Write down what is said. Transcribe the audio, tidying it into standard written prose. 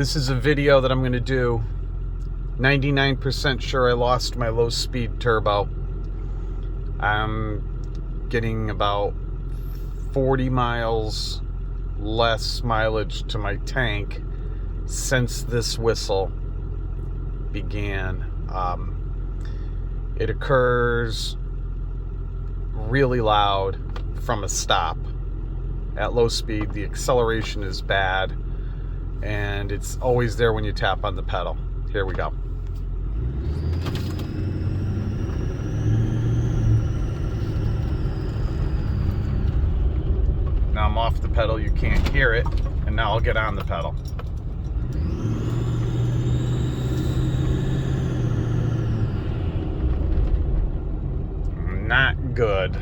This is a video that I'm going to do. 99% sure I lost my low speed turbo. I'm getting about 40 miles less mileage to my tank since this whistle began. It occurs really loud from a stop. At low speed, the acceleration is bad, and it's always there when you tap on the pedal. Here we go. Now I'm off the pedal, you can't hear it, and now I'll get on the pedal. Not good.